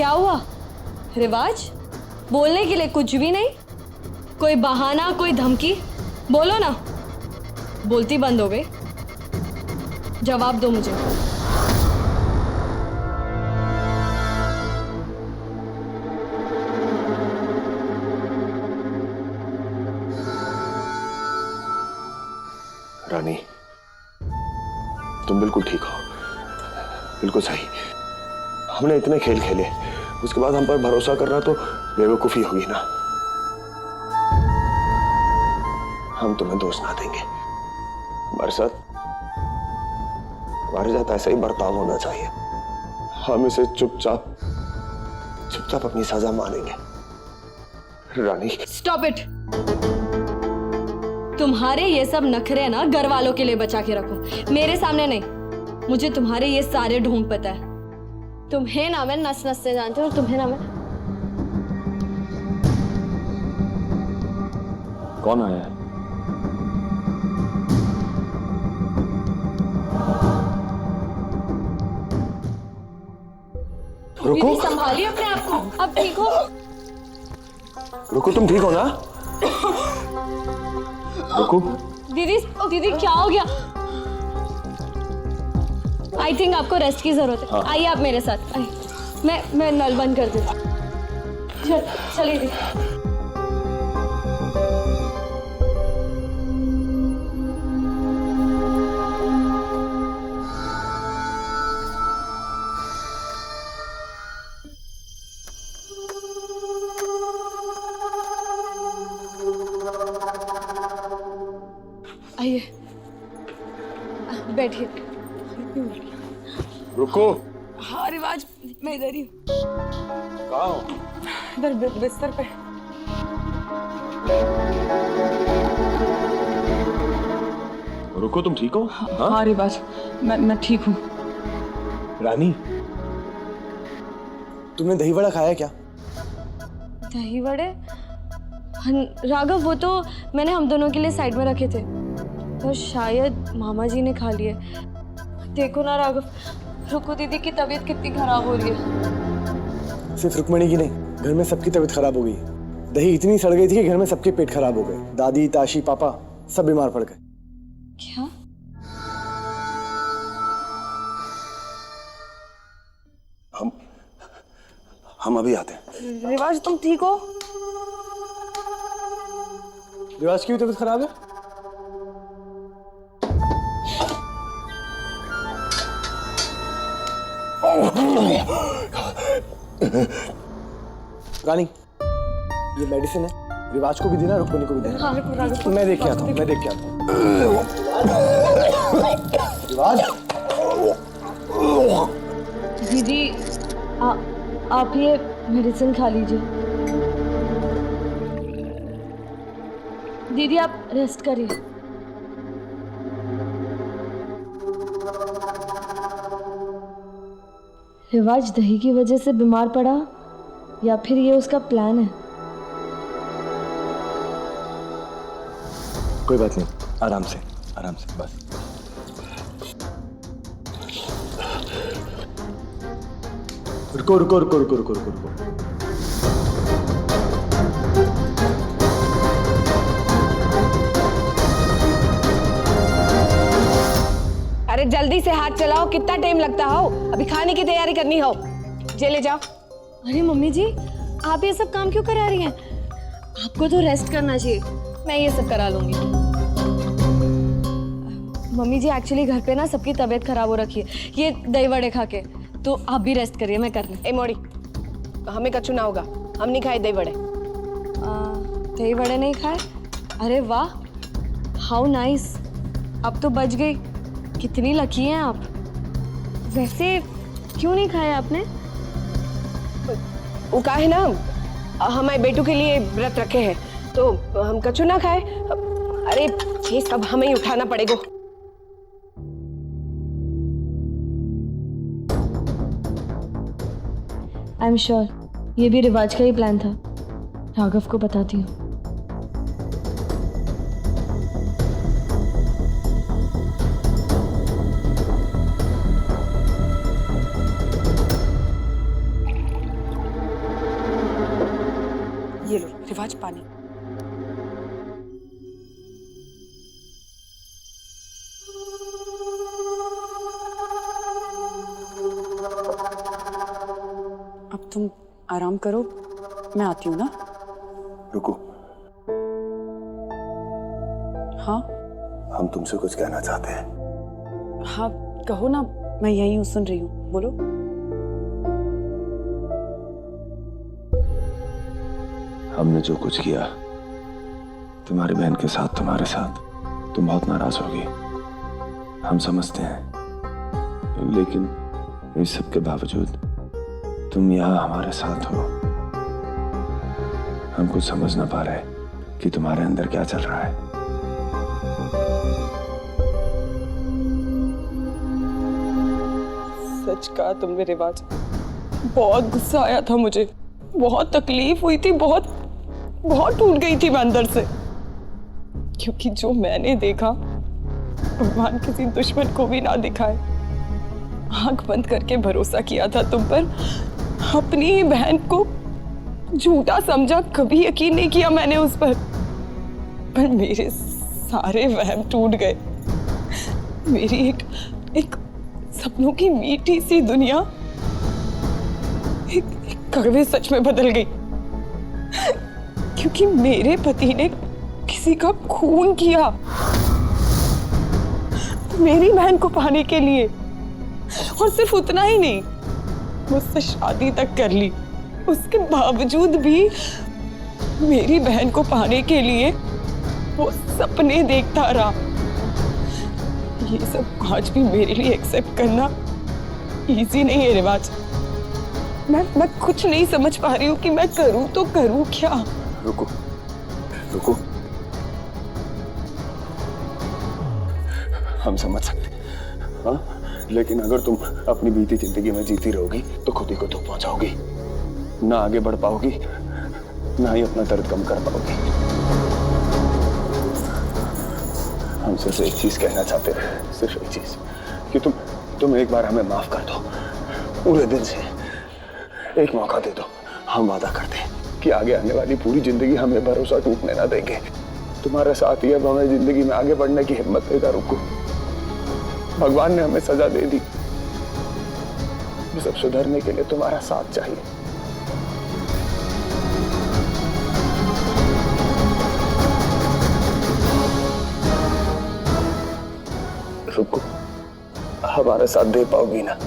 क्या हुआ? रिवाज? बोलने के लिए कुछ भी नहीं? कोई बहाना, कोई धमकी? बोलो ना। बोलती बंद हो गई? जवाब दो मुझे। रानी, तुम बिल्कुल ठीक हो, बिल्कुल सही। हमने इतने खेल खेले, उसके बाद हम पर भरोसा करना तो बेवकूफी होगी ना। हम तुम्हें दोष ना देंगे। हमारे साथ ऐसा ही बर्ताव होना चाहिए। हम इसे चुपचाप अपनी सजा मानेंगे। रानी, स्टॉप इट। तुम्हारे ये सब नखरे ना घर वालों के लिए बचा के रखो, मेरे सामने नहीं। मुझे तुम्हारे ये सारे ढोंग पता है। तुम्हें ना मैं नस नस से जानती हूँ, और तुम्हें ना मैं। कौन आया है? रुको, दीदी संभालिए अपने आप को। अब ठीक हो? रुको, तुम ठीक हो ना? रुको। दीदी दीदी क्या हो गया? आई थिंक आपको रेस्ट की जरूरत है। हाँ। आइए आप मेरे साथ। आइए, मैं नल बंद कर देती हूँ। चलिए दीदी। आइए, बैठिए। रुको। हाँ रिवाज, मैं इधर ही हूँ। कहाँ हो? इधर बिस्तर पे। रुको, तुम ठीक हो? हाँ रिवाज, मैं ठीक हूँ। रानी, तुमने दही वड़ा खाया क्या? दही वड़े? राघव, वो तो मैंने हम दोनों के लिए साइड में रखे थे, तो शायद मामा जी ने खा लिए। देखो ना राघव, रुको दीदी की तबीयत कितनी खराब हो रही है। सिर्फ रुक्मणी की नहीं, घर में सबकी तबीयत खराब हो गई। दही इतनी सड़ गई थी कि घर में सबके पेट खराब हो गए। दादी, ताशी, पापा सब बीमार पड़ गए। क्या? हम अभी आते हैं। रिवाज तुम ठीक हो? रिवाज की भी तबीयत खराब है? रानी, ये मेडिसिन है, रिवाज को भी देना, रुक्मणी को भी देना। हाँ, मैं देख के आता हूँ, रिवाज। दीदी आप ये मेडिसिन खा लीजिए। दीदी आप रेस्ट करिए। रिवाज दही की वजह से बीमार पड़ा, या फिर ये उसका प्लान है? कोई बात नहीं, आराम से बस। रुको। अरे जल्दी से हाथ चलाओ, कितना टाइम लगता हो? अभी खाने की तैयारी करनी हो। ले जाओ। अरे मम्मी जी, आप ये सब काम क्यों करा रही हैं? आपको तो रेस्ट करना चाहिए, मैं ये सब करा लूंगी। मम्मी जी एक्चुअली घर पे ना सबकी तबीयत खराब हो रखी है ये दही वड़े खा के, तो आप भी रेस्ट करिए, मैं कर लूँ। ए मोड़ी, हमें कछु ना होगा, हम नहीं खाए दही वड़े। दही वड़े नहीं खाए? अरे वाह, हाउ नाइस, अब तो बच गई। कितनी लकी हैं आप। वैसे क्यों नहीं खाए आपने? वो का है ना, हमारे बेटू के लिए व्रत रखे हैं, तो हम कछु ना खाए। अरे ये सब हमें ही उठाना पड़ेगा। आई एम श्योर ये भी रिवाज का ही प्लान था। राघव को बताती हूँ। रिवाज पानी। अब तुम आराम करो, मैं आती हूँ ना। रुको, हाँ हम तुमसे कुछ कहना चाहते हैं। हाँ कहो ना, मैं यही हूँ, सुन रही हूँ, बोलो। हमने जो कुछ किया तुम्हारी बहन के साथ, तुम्हारे साथ, तुम बहुत नाराज होगी, हम समझते हैं, लेकिन इस सब के बावजूद तुम यहाँ हमारे साथ हो। हम कुछ समझ ना पा रहे कि तुम्हारे अंदर क्या चल रहा है। सच कहा तुमने रिवाज, बहुत गुस्सा आया था मुझे, बहुत तकलीफ हुई थी, बहुत बहुत टूट गई थी मैं अंदर से, क्योंकि जो मैंने देखा भगवान किसी दुश्मन को भी ना दिखाए। आंख बंद करके भरोसा किया था तुम पर, अपनी ही बहन को झूठा समझा, कभी यकीन नहीं किया मैंने उस पर मेरे सारे वहम टूट गए। मेरी एक सपनों की मीठी सी दुनिया एक कड़वे सच में बदल गई, क्योंकि मेरे पति ने किसी का खून किया मेरी बहन को पाने के लिए, और सिर्फ उतना ही नहीं, मुझसे शादी तक कर ली। उसके बावजूद भी मेरी बहन को पाने के लिए वो सपने देखता रहा। ये सब आज भी मेरे लिए एक्सेप्ट करना इजी नहीं है रिवाज। मैं कुछ नहीं समझ पा रही हूँ कि मैं करूँ तो करूँ क्या। रुको रुको, हम समझ सकते हैं, हाँ, लेकिन अगर तुम अपनी बीती जिंदगी में जीती रहोगी तो खुद ही को दुख पहुंचाओगी, ना आगे बढ़ पाओगी, ना ही अपना दर्द कम कर पाओगी। हम सिर्फ एक चीज कहना चाहते हैं, सिर्फ एक चीज, कि तुम एक बार हमें माफ कर दो, पूरे दिल से एक मौका दे दो। हम वादा करते हैं कि आगे आने वाली पूरी जिंदगी हमें भरोसा टूटने ना देंगे। तुम्हारे साथ ही अब हमें जिंदगी में आगे बढ़ने की हिम्मत देगा। रुको, भगवान ने हमें सजा दे दी, ये सब सुधरने के लिए तुम्हारा साथ चाहिए। रुको, हमारा साथ दे पाओगी ना?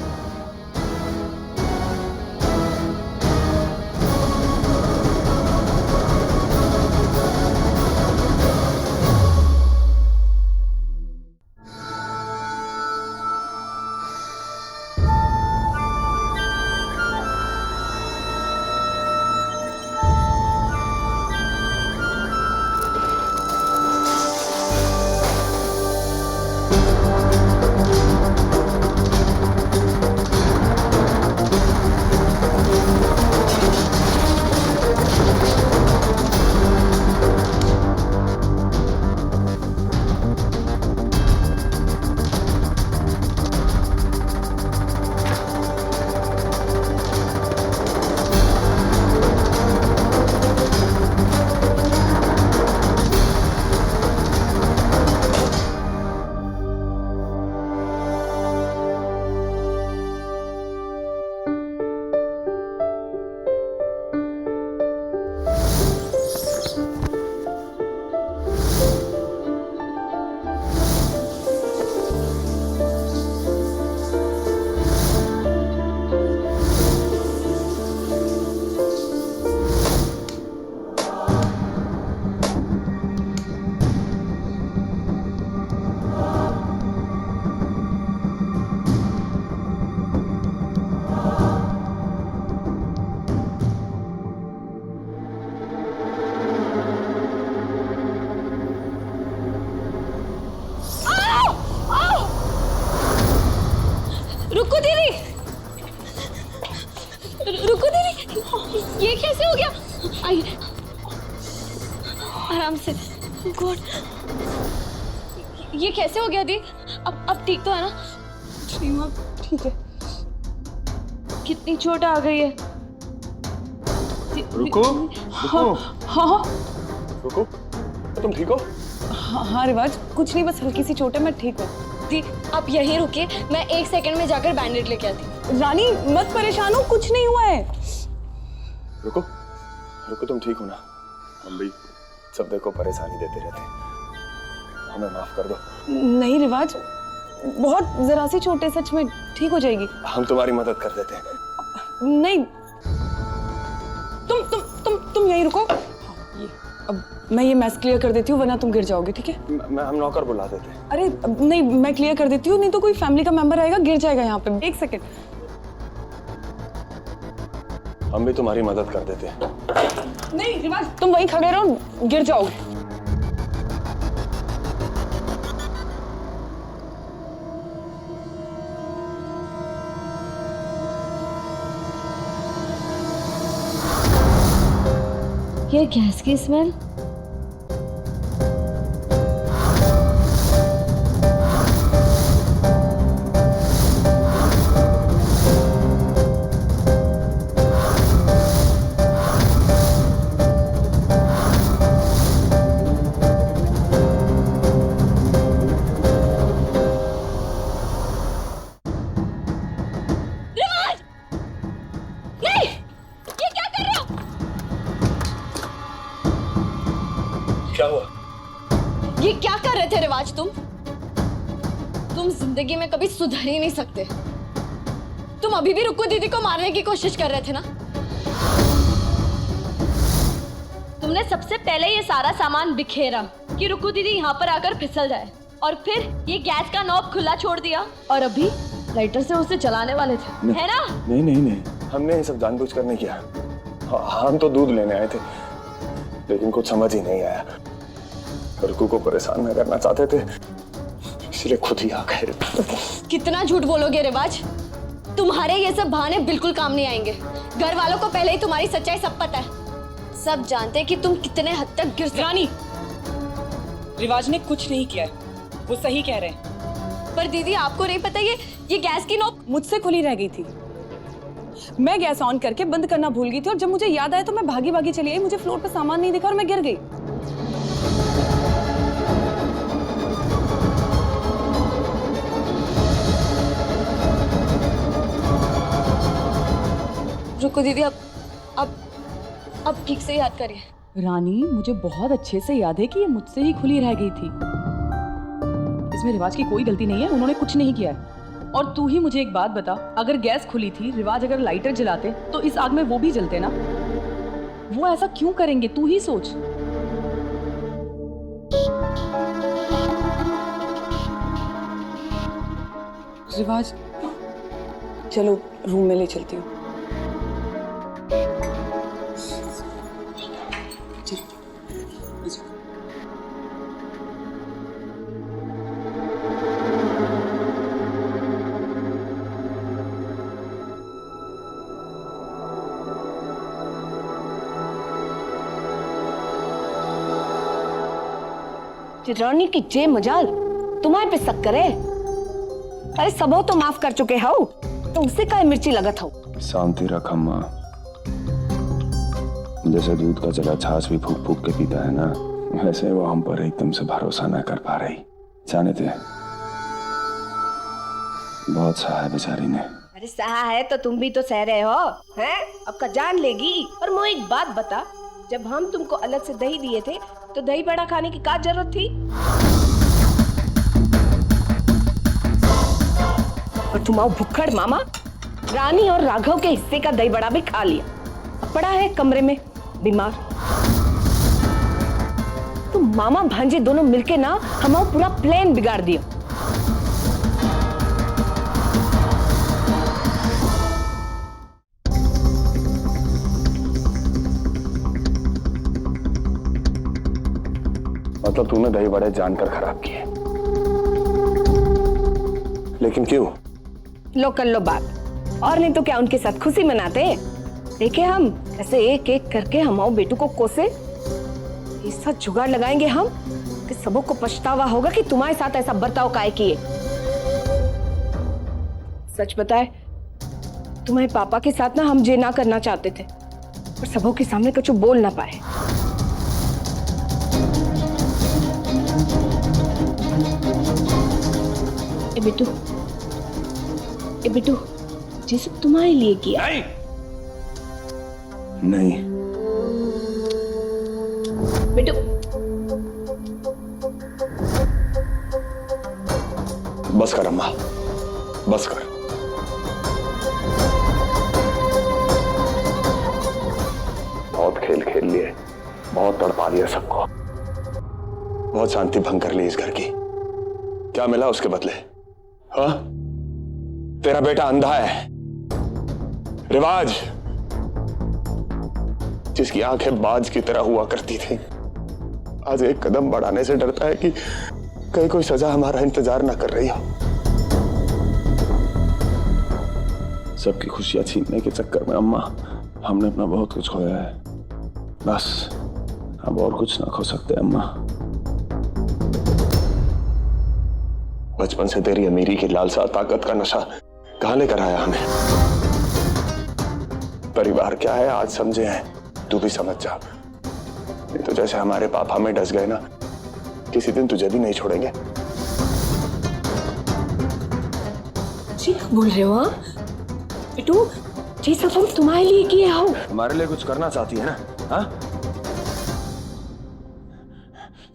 रुको दीदी, रुको दीदी, ये कैसे हो गया? आइए, आराम से। गॉड, ये कैसे हो गया दी? अब ठीक तो है ना? ठीक है, ठीक है। कितनी चोट आ गई है? रुको हाँ हाँ रुको, तुम ठीक हो? हाँ हाँ रिवाज, कुछ नहीं, बस हल्की सी चोट है, मैं ठीक हूँ। दी आप यहीं रुकिए, मैं 1 सेकंड में जाकर बैंडेड लेके आती। रानी मत परेशान हो, कुछ नहीं हुआ है। रुको रुको, तुम ठीक हो ना? हम भी सब देखो परेशानी देते रहते हैं, हमें माफ कर दो। नहीं रिवाज, बहुत जरा सी चोट है, सच में ठीक हो जाएगी। हम तुम्हारी मदद कर देते हैं। नहीं, तुम यहीं रुको। ये अब मैं ये मैस क्लियर कर देती हूँ, वरना तुम गिर जाओगे, ठीक है? हम नौकर बुला देते हैं। अरे नहीं, मैं क्लियर कर देती हूँ, नहीं तो कोई फैमिली का मेंबर आएगा, गिर जाएगा यहाँ पे। 1 सेकंड। हम भी तुम्हारी मदद कर देते हैं। नहीं रिवाज, तुम वहीं खड़े रहो, गिर जाओगे। ये गैस की स्मेल, क्या हुआ? ये क्या कर रहे थे रिवाज? तुम जिंदगी में कभी सुधर ही नहीं सकते। तुम अभी भी रुक्कू दीदी को मारने की कोशिश कर रहे थे ना? तुमने सबसे पहले ये सारा सामान बिखेरा कि रुक्कू दीदी यहाँ पर आकर फिसल जाए, और फिर ये गैस का नॉब खुला छोड़ दिया, और अभी लाइटर से उसे जलाने वाले थे, है ना? नहीं, हमने ये सब जानबूझकर नहीं किया। हम तो दूध लेने आए थे, लेकिन कुछ समझ ही नहीं आया। रुक्कू को परेशान न करना चाहते थे, इसलिए खुद ही आ गए। कितना झूठ बोलोगे रिवाज? तुम्हारे ये सब बहाने बिल्कुल काम नहीं आएंगे। घर वालों को पहले ही तुम्हारी सच्चाई सब पता है। सब जानते हैं कि तुम कितने हद तक गिर। रानी, रिवाज ने कुछ नहीं किया है, वो सही कह रहे हैं। पर दीदी आपको नहीं पता ये गैस की नोक मुझसे खुली रह गई थी। मैं गैस ऑन करके बंद करना भूल गई थी, और जब मुझे याद आया तो मैं भागी भागी चली आई। मुझे फ्लोर पे सामान नहीं दिखा और मैं गिर गई। रुको दीदी, अब ठीक से याद करिए। रानी, मुझे बहुत अच्छे से याद है कि ये मुझसे ही खुली रह गई थी। इसमें रिवाज की कोई गलती नहीं है, उन्होंने कुछ नहीं किया है। और तू ही मुझे एक बात बता, अगर गैस खुली थी, रिवाज अगर लाइटर जलाते तो इस आग में वो भी जलते ना? वो ऐसा क्यों करेंगे, तू ही सोच। रिवाज, चलो रूम में ले चलती हूँ। रानी की जे मजाल तुम्हारे पे शक करे। अरे सबो तो माफ कर चुके हो, तो उसे का मिर्ची लगत हो। शांति रख अम्मा, जैसे दूध का जला छाछ भी फूक फूक के पीता है ना, वैसे वो हम पर एकदम से भरोसा ना कर पा रही। जाने थे, बहुत सहा है बेचारी ने। अरे सहा है तो तुम भी तो सह रहे हो, हैं? अब का जान लेगी। और मुझे एक बात बता, जब हम तुमको अलग से दही दिए थे तो दही बड़ा खाने की क्या जरूरत थी? और तुम आओ भुक्खड़ मामा, रानी और राघव के हिस्से का दही बड़ा भी खा लिया, अब पड़ा है कमरे में बीमार। तुम मामा भांजे दोनों मिलके ना हमारा पूरा प्लान बिगाड़ दिया। मतलब तूने दही बड़े जानकर खराब किए, लेकिन क्यों? लो कर लो बात, और नहीं तो क्या उनके साथ खुशी मनाते। देखे हम ऐसे एक एक करके हमारे बेटू को कोसे। ऐसा जुगाड़ लगाएंगे हम कि सबों को पछतावा होगा कि तुम्हारे साथ ऐसा बर्ताव काहे किए। सच बताए, तुम्हारे पापा के साथ ना हम जे ना करना चाहते थे, और सबों के सामने कुछ बोल ना पाए। ए बेटू ये सब तुम्हारे लिए किया। नहीं बेटू बस कर अम्मा, बस कर। बहुत खेल खेल लिए, बहुत तड़पा लिया सबको, बहुत शांति भंग कर ली इस घर की। क्या मिला उसके बदले? हाँ, तेरा बेटा अंधा है। रिवाज, जिसकी आंखें बाज की तरह हुआ करती थी, आज एक कदम बढ़ाने से डरता है कि कहीं कोई सजा हमारा इंतजार ना कर रही हो। सबकी खुशियां छीनने के चक्कर में अम्मा हमने अपना बहुत कुछ खोया है। बस अब और कुछ ना खो सकते अम्मा। बचपन से तेरी अमीरी की लालसा, ताकत का नशा कहां लेकर आया हमें। परिवार क्या है आज समझे हैं, तू भी समझ जा। नहीं तो जैसे हमारे पाप हमें डस गए ना, किसी दिन तुझे भी नहीं छोड़ेंगे। जी क्या बोल रहे हो? बेटू ये सब हम तुम्हारे लिए किए हो। हमारे लिए कुछ करना चाहती है ना? हाँ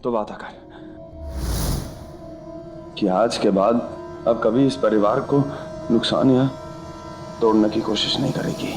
तो बात कर कि आज के बाद अब कभी इस परिवार को नुकसान या तोड़ने की कोशिश नहीं करेगी।